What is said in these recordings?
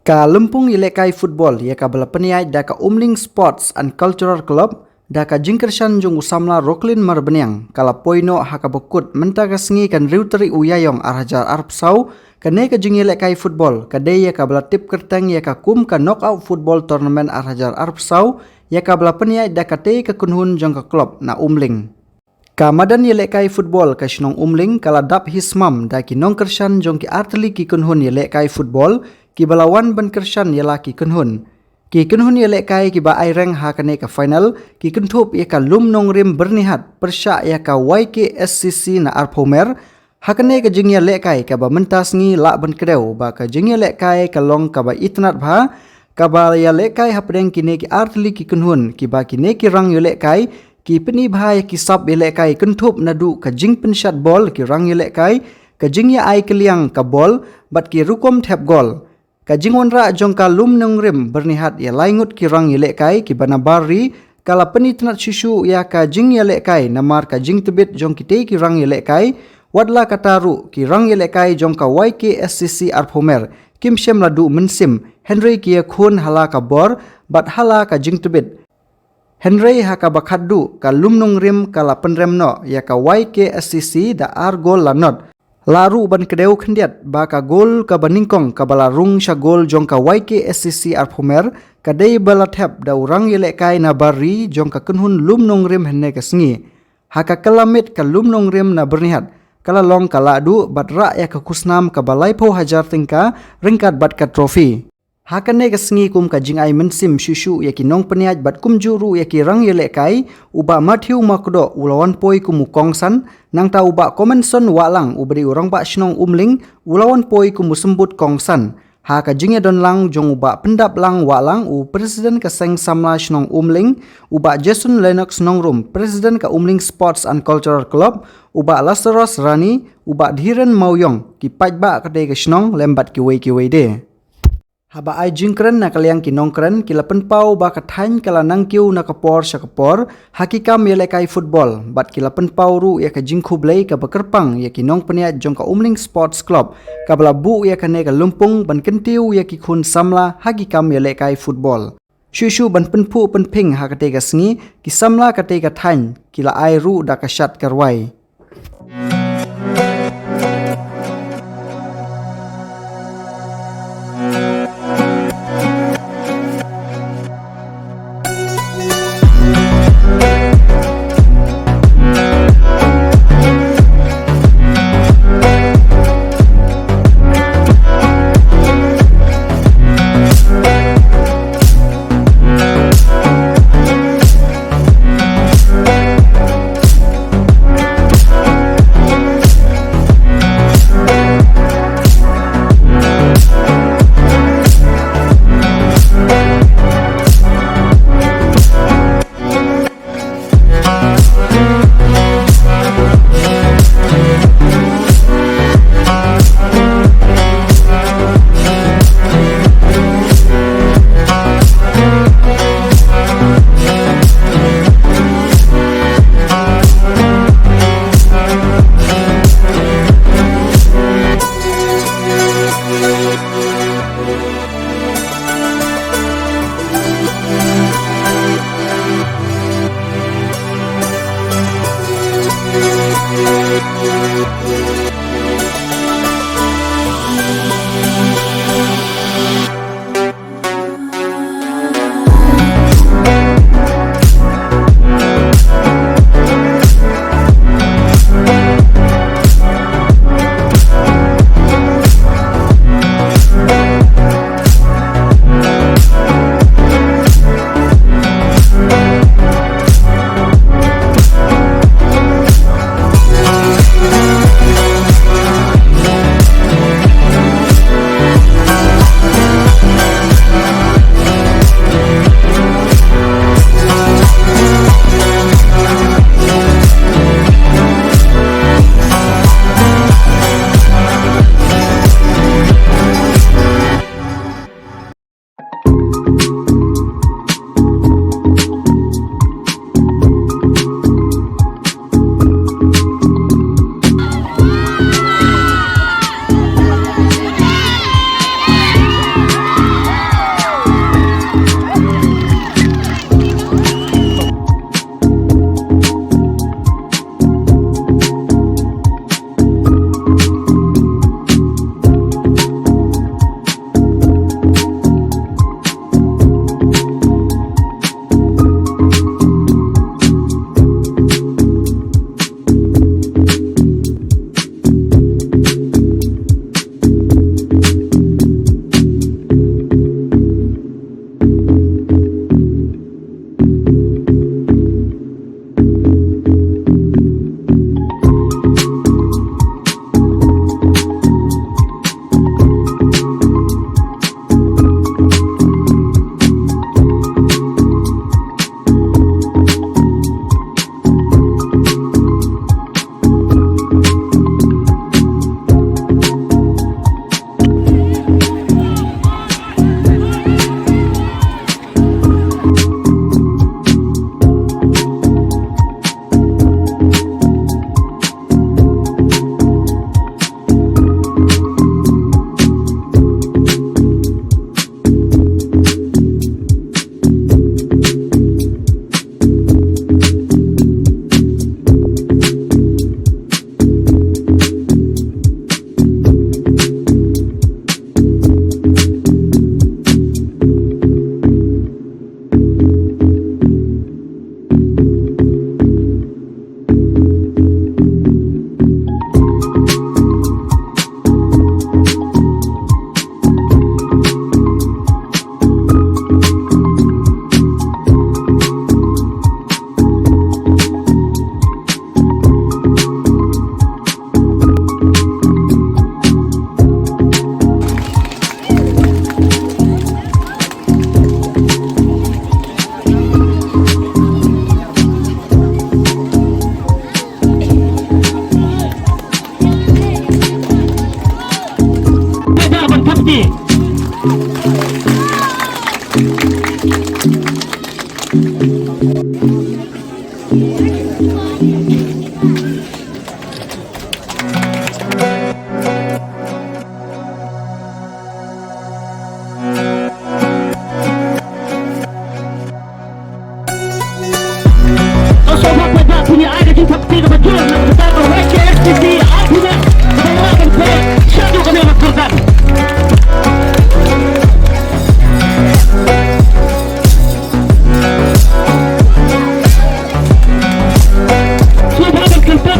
Ka Lempung Ilekai Football ia ka bala peniai da ka Umling Sports and Cultural Club da ka jingkersan jung usamla Roklin Marbeniang kala poino haka bokut menta ka sengi kan riuteri uyayong arhajar arpsau kane ka jing Ilekai Football kadai ia ka bala tip kerteng ia ka kum ka knockout football tournament arhajar arpsau ia ka bala peniai da ka tei ka kunhun jong ka klub na Umling. Ka madan Ilekai Football ka sinong Umling kala dap hismam da ki nong kersan jong ki arteli ki kunhun Ilekai Football ki balawan ban kersan ialah ki kunhun. Ki kunhun Ilekai ki ba aireng ha kane ka final ki kuntup ia ka lum nong rim bernihat persya ia ka YKSCC na Arpomer ha kane ka jing Ilekai ka ba mentas ngi la ban kedeu ba ka jing Ilekai ka long ka ba itnat bha ka ba Ilekai ha pedeng kine ki arteli ki kunhun ki ba kine ki rang Ilekai ki peni bhai ki sab Ilekai kuntup nadu ka jing pensyat bol ki rang Ilekai ka jing ya ai keliang ka bol bat ki rukom tap gol. Ka jingwanra jong ka lum nong rim bernihat ia laingut ki rang Ilekai ki bana bari kala penitnat susu ia ka jing Ilekai namar ka jing tebit jong ki tei ki rang Ilekai wadla kataru ki rang Ilekai jong ka YKSCC Arpomer kim shem ladu mensim Henry ki khun hala ka bor bat hala ka jing tebit Henry haka bakhaddu ka lum nong rim kala penremno ia ka YKSCC da ar gol lanot laru ban kedeu khendiat ba ka gol ka baningkong ka bala rung sha gol jong ka YKSCC Arpomer ka dei bala thep da urang Ilekai na bari jong ka kunhun lum nong rim henne ka sengi haka kalamit ka lum nong rim na bernihat kala long kala du bat ra ya ka kusnam ka balai pho hajar tingka ringkat bat ka trofi hakane ka sengi kum ka jingai mensim susu ya ki nong peniat bat kum juru ya ki rang Ilekai uba mathiu makdo ulawan poi kum kongsan nang ta uba komenson walang ubri urang ba sinong Umling ulawan poi kum sembut kongsan ha ka jinge don lang jong uba pendap lang walang u presiden ka seng samla sinong Umling uba Jason Lennox nongrum presiden ka Umling Sports and Cultural Club uba Lazarus Rani uba Dhiren Mauyong ki pajba ka de ka sinong lembat ki wei de. Haba ai jingkren na kaliang kinongkren kila penpau ba kathain kala nangkiu na kapor sa kapor hakikam Ilekai Football bat kila penpau ru ya ka jingkhublei ka bakerpang ya kinong peniat jong ka Umling Sports Club ka bala bu ya kane ka lumpung ban kentiu ya ki khun samla hakikam Ilekai Football shushu ban penpu penping ha kate ka sengi ki samla kate ka thain kila ai ru da ka syat karwai.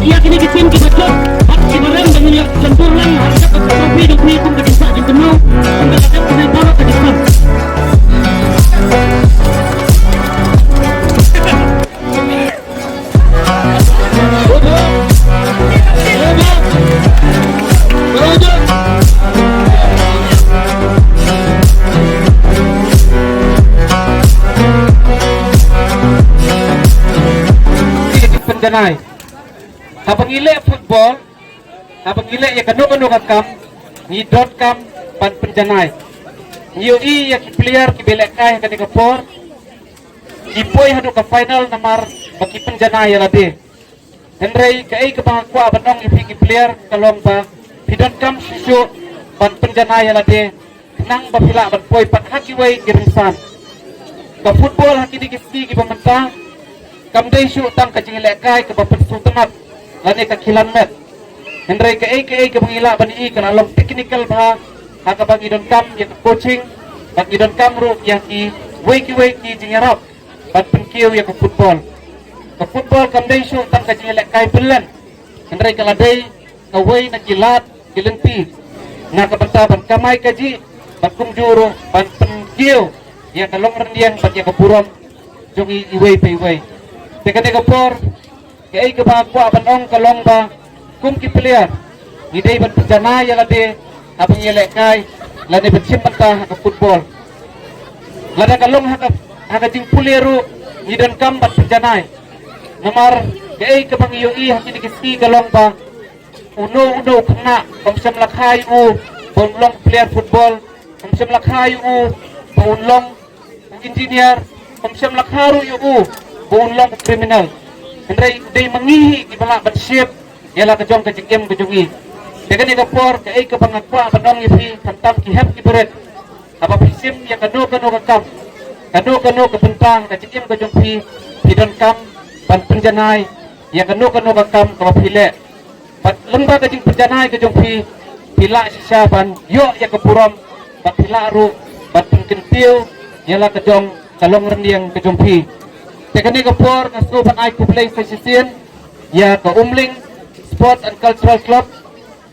ia kini kitim kibacot at kibareng dengan yang lemburan harga kopi dupi kung kagisa jentemu kung kagisa pinagbawa kagisan. Penjanai habang ile football habang ile ya kanu kakam ni .com pan penjanai niyo ya ki player ki belek kai kani kapor ipoy hadu ka final namar bagi penjanai ya labi henry kai ke bangkwa banong ipi ki player kalong ba di .com susu pan penjanai ya labi nang bapila ban poy pat haki wai girinsan ka football haki di kiski ki pementang kamdai syu tang kajing lekai ke bapak sultanat lani ka kilomet hendrai ke ke mengila bani kan along technical bah haka bagi don kam ya coaching bagi don kam ru ya ki weki jingarap bat penkiu ya ke football kamdai syu tang kajing lekai belan hendrai ka ladai ka wei na kilat kilenti na ka ban kamai kaji bat kumjuru bat penkiu ya kalong rendiang bat ya ke burom jongi iwei pe iwei Teka por, kaya ke bangkwa banong kalong ba, kum ki player, hindi ban penjana ya lade, abang yelek kai, lade bersim mentah ke football. Lada kalong haka jing puleru, ngidan kam bat penjana. Nomor kaya ke bang yoi hakini kiski kalong ba, uno kena, pamsam lakai paunlong player football, pamsam lakai paunlong engineer, pamsam lakaru bulang kriminal hendrai dai mangihi ki bala bersip ialah kejong kejengkem kejungi dengan ni kapor ke ke pangakwa banong ifi tantam ki hep ki beret apa pisim ya kanu kakam kanu kepentang kejengkem kejung pi hidon kam pan penjanai ya kanu kakam ka pile pat lemba kejeng penjanai kejung pi pila sisa ban yo ya kepurom pat pila ru pat penkentiu ialah kejong kalong rendiang kejung pi Tekani kapor ngasko ban ay kuplay sa sisian ya ka Umling Sport and Cultural Club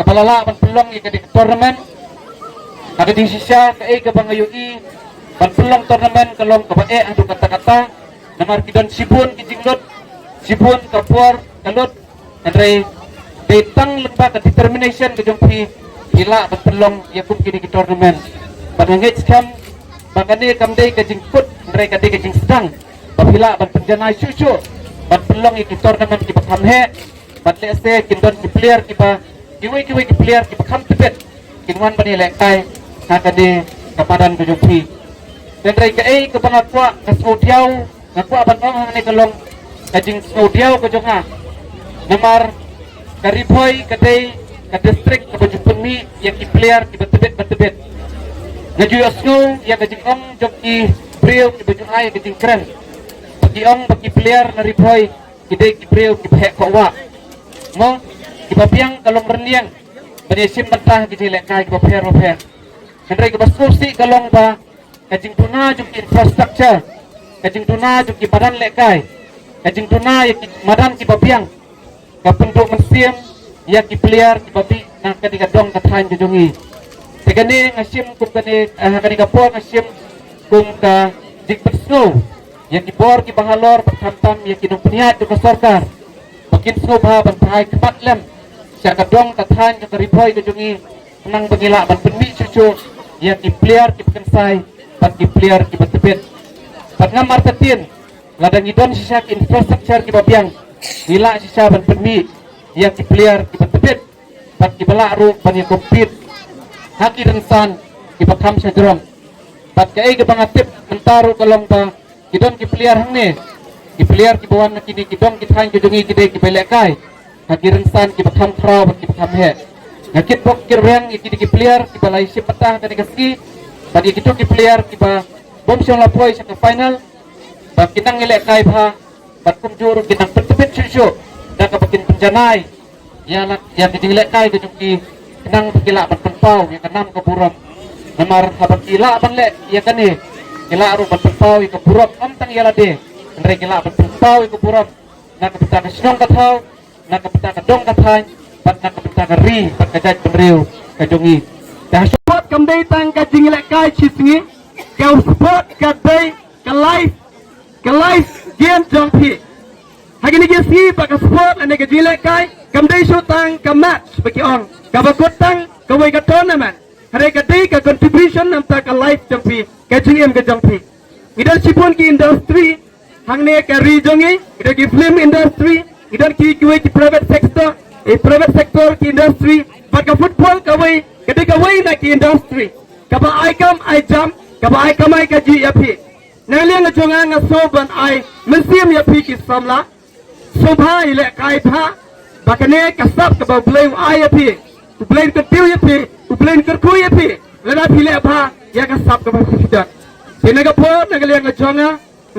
kapalala ban pelong ya ka tournament aga di sisya ka ka bangayoi ban pelong tournament kalong ka bae adu kata-kata namar kidon sibun kijinglot sibun kapor kalot andre betang lemba ka determination ka jongpi hila ban pelong ya kum kini ki tournament ban ngej kam bagane kamdai ka jingkut andre ka de ka jing sedang Pabila ban penjanai susu ban pelong iki tournament ki bakhamhe ban lese kindon ki player ki ba kiwi ki player ki bakham tepet kinwan bani lekai hakade kapadan kujupi dendrai ke ke bangakwa kasodiau ngakwa ban ong hang ne kalong kajing sodiau ke jonga namar karipoi kadai ka district ka bajupuni yang ki player ki betebet ngaju asngu yang kajing ong joki brio ki bajunai kajing keren bagi player na ripoy kidai kibreo kibhek ko wa mo kibapiang kalong rendiang banisim mentah kijilek kai kibaper hendrai kibaskursi kalong ba kajing tuna juk infrastructure kajing tuna juk badan lekai kajing tuna ya madan kibapiang kapenduk mensim ya ki player kibapi na kadika dong kathan jujungi tegane ngasim kum kane kadika po ngasim kum ka jik snow yang kibor ki bahalor berkantam yang kinong peniat juga sorkar makin snoba bantai kepat lem siaka dong kathan yang keriboy kejungi menang bengila ban penmi cucu yang ki player ki bekensai ban ki player ki betebet ban ngamar tetin ladang idon sisa ki infrastructure ki babiang gila sisa ban penmi yang ki player ki betebet ban ki belak ru ban yang kompit haki rensan ki bakam sedrong ban ke bangatip mentaru kalong ba kidon ki player hang ne ki player ki bawan kini kidon ki thang ki dungi ki ki belek kai hakiran san ki bakham thraw ki bakham he ngakit bok ki reng ki player ki balai si patah kan ki bagi ki player ki ba bom sing lapoi sa final ba kinang ilek kai pha bat kum juru kinang petepet susu da ka bakin penjanai ya ki ilek kai ki kinang pagila bat penpau ya kanam ka buram namar habat ila ban le ya kan ni kila aru berpau iku buruk am tang yala de andre kila berpau iku buruk na kapita ka sinong kathau nak kapita ka dong kathay pat nak kapita ka ri pat ka jaj penriu ka jongi dah support kam dei tang ka jingile kai chisngi ka support ka dei ka life game jong phi hagini ge si pa ka support ane ka jingile kai kam dei show tang ka match bagi on ka bakut tang ka wei ka tournament hare ka dei ka contribution nam ta ka life jong phi ka jingem ka jong phi leadership pun ki industry hangne ka ri jongi ida ki film industry ida ki kuwe ki private sector ki industry pat ka football ka wei na ki industry ka ba ai kam ai jam ka ba ai kam ai ka ji ya phi na liang nga jonga nga so ban ai mensiam ya phi ki samla so bhai le kai tha bakane ka sap ka ba blame ai ya phi tu blame ka tiu ya phi tu blame ka khu ya phi le na phi le bha ya ka sap ka ba phi dak sinaga po na liang nga jonga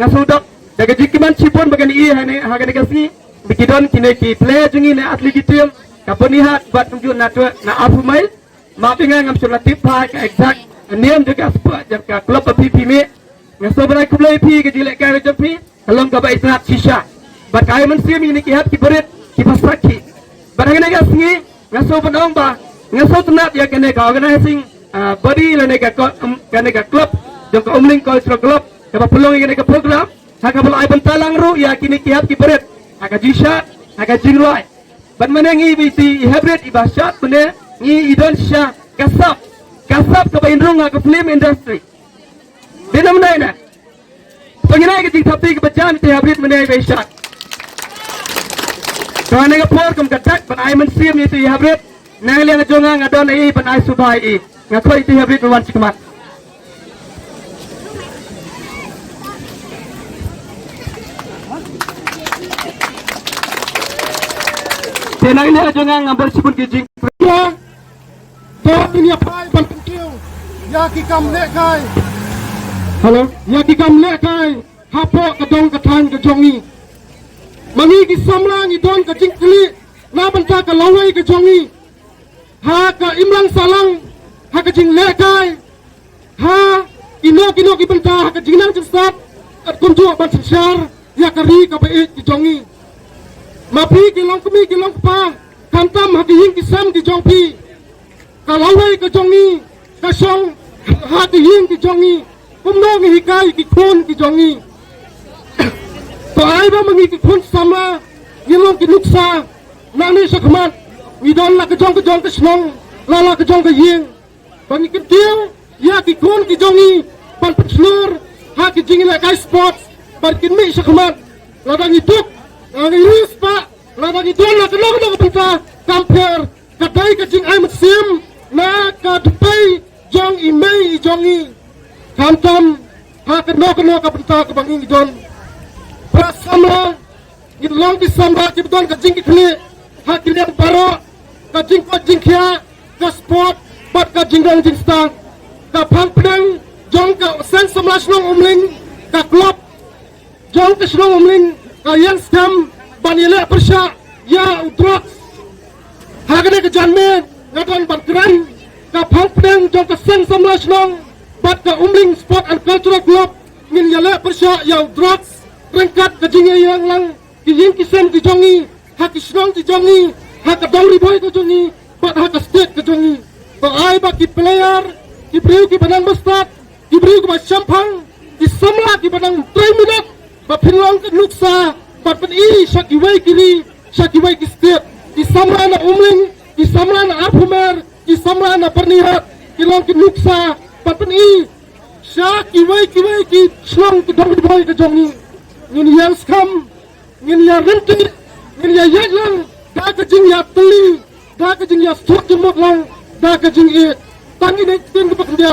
nga sudak daga jikiman chipon bagani I hagani kasi bikidon kine ki play jungi na atli gitim kaponi hat bat tunjuk na apu mai mapinga ngam sur latip pa ka exact niam juga sport jam ka klub PP me ngaso berai kublai pi ke jilek ka jampi kalong ka ba isnat shisha bat kai man sim ini ki hat ki berit ki pasaki barangana ga singi ngaso benong ba ngaso tenat ya kene ka organizing body la ne ka kene ka club jam ka umling cultural club ka pelong kene ka program haka bala ay bantalang ru ya kini kihat ki berit haka jishat haka jingloi ban manengi biti hybrid ibashat bene ngi idon sha kasap ka ba indrung ka film industry dinam nai na penginai ke tapi ke bajan ti hybrid mene ibashat kana ga por kam katak ban ay man sim ti hybrid nang liang jonga ngadon ai ban ay subai I ngakoi ti hybrid wan cikmat Tenang ni aja ngang bersipun kijing. Ya, tot ini apa? Bantu kau. Ya kita melekai. Halo, ya kita melekai. Hapo kadong katan kejongi. Mangi kisamlang idon kajing keli. Na banta kalawai kejongi. Ha ka imlang salang. Ha kajing lekai. Ha kino banta ha kajing nang jesat. At kunjuk bantu syar. Ya kari kabait kejongi. Mapi kilong kumi kilong pa kantam hati hing kisam di jongpi kalawai ke jongi kasong hati hing di jongi kumnong hikai ki kun ki jongi to ai ba mangi ki kun sama kilong ki nuksa nani sakmat idon la ke jong kesnong lala ke jong ke ying bangi ki tiu ya ki kun ki jongi pan peslur ha ki jingi la kai sports bar ki mi sakmat ladang ituk ang iris pa ladang itu na kenok penta kamper kadai kacing ai sim na kadai jong imei jongi kantam ha kenok penta ke bangi don prasamla idlong di samba ki don kacing ki kli ha kilian baro kacing ko jingkia ka sport pat kacing dong jing stang ka phang pedang jong ka sen samlas nong umling ka klub jong ka snong umling kalian scam banile persya ya udrak hagane ke janmen ngadon bangkran ka phangpdeng jong ka seng samlas nong bat ka umling sport and cultural club ngin yale persya ya udrak rengkat ke jinge yang lang kijing kisem ki jongi hak kisnong ki jongi hak dong riboy ki jongi bat hak state ki jongi to ai ba ki player ki priu ki banang bestat ki priu ki champang ki samla ki banang 3 minit ba pinlong ke nuksa Patpen I syakiwai kiri, syakiwai ki setiap, ki samra na umling, ki samra na apumer, ki samra na pernihat, ki long ki nuksa, patpen I syakiwai ki slong ki dong boy ke jongi, ngin yang skam, ngin yang renti, ngin yang yaglang, da ke jing ya teli, da ke jing ya stok jemot lang, da ke jing I, tangi na tin ke pekerja.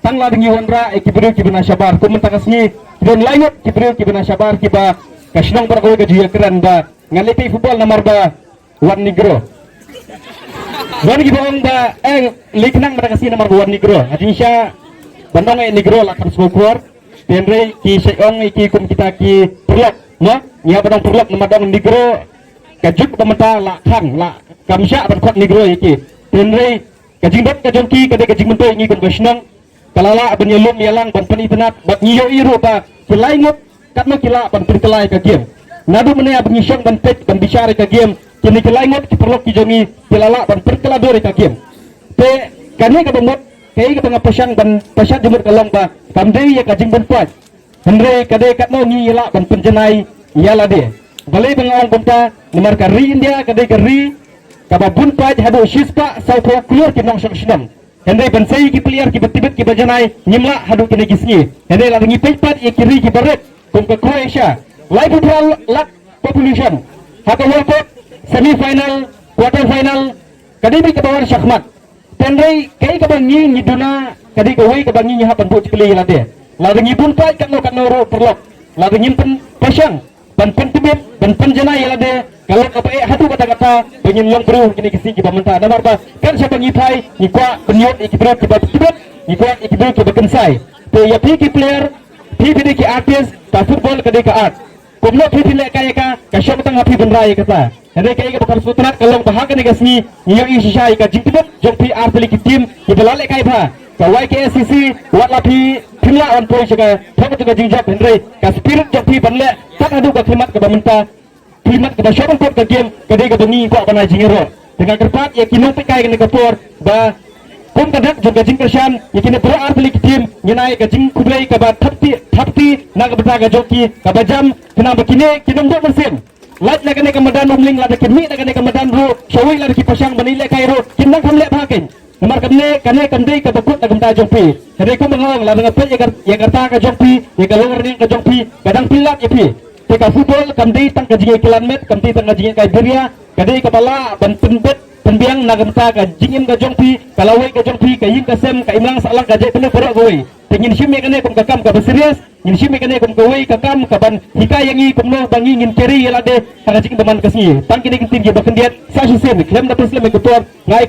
Tang la dengi wandra ekibru ki bina syabar, ko mentakasni, don layut kibru ki bina syabar ki ba Kasnong berkoi ke dia keren ba ngaliti football nomor ba Wan Negro. Wan Negro ba liknang pada kasih nomor Wan Negro. Hadisya bandong Negro lah harus berkuar. Tenre ki seong ki kum kita ki perlok, no? Nya bandong perlok nomor dong Negro. Kajuk pementa lah kang lah kamsya berkuat Negro iki. Tenre kajing dot kajong ki kade kajing mentoy ngi kum kasnong. Kalala benyelum yalang ban penitenat bat ngiyo iru ba kelaingut kat mo kila pan pertelai ka game nadu menea bengisong ban tek ban bicara ka game kini kelaingot ki perlu ki jongi kilala ban perkelabur ka game te kani ka bangmot kai ka bang pasang ban pasat jumur kalong ba kamdei ya ka jingban pat Henry kade katno ni yala ban penjenai yala de balai bangong banta nomor kari India kade kari kababun pat hadu shispa sauko clear ki nong shakshnam Henry ban sai ki player ki betibet ki bajanai nyimla hadu kene kisni Henry la ngi pepat e kiri ki baret kum ka Croatia live football lak population haka World Cup semi final quarter final kade bi ka bawar shahmat Henry kai ka bangi ni duna kade ka wei ka bangi ni hapan bu cikli la de la ngi bun pat katno ro perlok la ngi pen pasang ban pentibet ban penjana yala de kalau apa hatu kata-kata penyin long bro kini kisi ki pamenta namar ba kan siapa ngipai ni kwa penyot ikibro ki batibet ni kwa ikibro ki bekensai te ya ki player pi ki artist ta football kade ka art kumno pi le kaya ka syam tang api benrai kata Henry kaya ka bakal sutrat kalau bahag ni kasni ni yo isisai ka jingtibet jong pi art ki team ki belale kai ba ka YKSCC wat lapi pimla on point ka thok tu ka jingjap Henry ka spirit jong pi banle tak adu ka klimat ka pamenta klimat ka syam kot ka game kade ka bengi ko apa na jingero dengan kerpat ya kinong pi kai ka kapor ba kum kadak jong ka jingkershan ya kini pro art ki team nyenai ka jing kublai ka ba thapti na ka bata ka joki ka bajam kena bekine kinong do mesin lat na kene ka madan umling la ke mi na kene ka madan ro shawi la ki pasang banile kai ro kinang kamle phakin nomor kane kandai ka bakut na gamta jongpi kene ko mangong la nga pe ya karta ka jongpi ya ka lower ni ka jongpi kadang pilak ya pi te ka football kandai tang ka jingai kilanmet kamti tang ka jingai ka beria kadai ka bala ban penbet penbiang na gamta ka jingin ka jongpi kalawai ka jongpi ka yin ka sem ka imlang salang ka jai pene pora goi tengin shime kane kum ka kam ka serius ngin shime kane kum ka wei ka kam ka ban hikayangi kum no bangi ngin keri yala de ka jing baman kasni tang kini kin tin ge bakendiat sa shi sem klem da pesle me kutor ngai